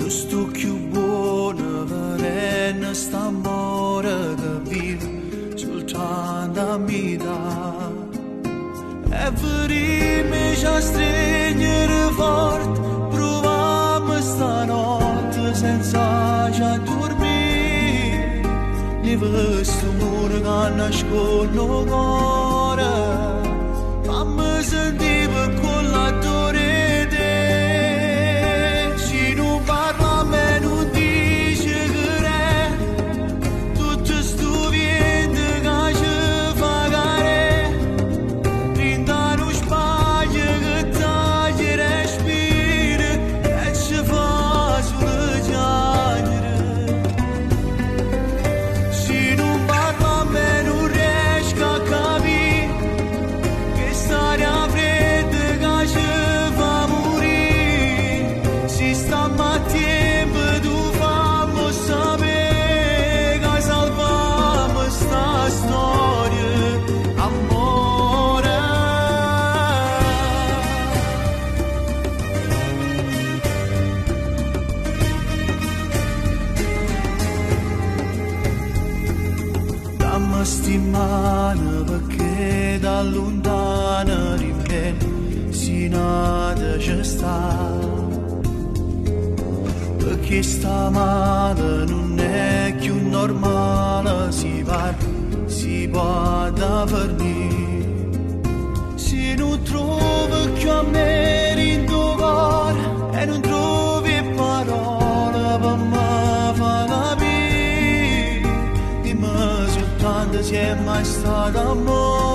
giusto più buona verena sta amore che vive soltanto a mi dà. E verime già stringere forte, proviamo stanotte senza già dormire. Ne questo mondo che nasconde il cuore, fammi sentire con la torre te. Se non parla me non dice che re, tutto sto vento che ci fa care, rinda lo spazio che taglia i respiri e ci fa solo piangere. Se non parla me non riesco a capire che storia fredda che ci fa morire. Si sta a tempo tu fammi sapere che salviamo sta storia, amore. Dammi stimana perché da lontano rimane si nada ci sta, perché sta male non è più normale, si può davvero. Se non trovi più a me in tuo cuore e non trovi parole per me fa capire, dimmi soltanto se è mai stato amore.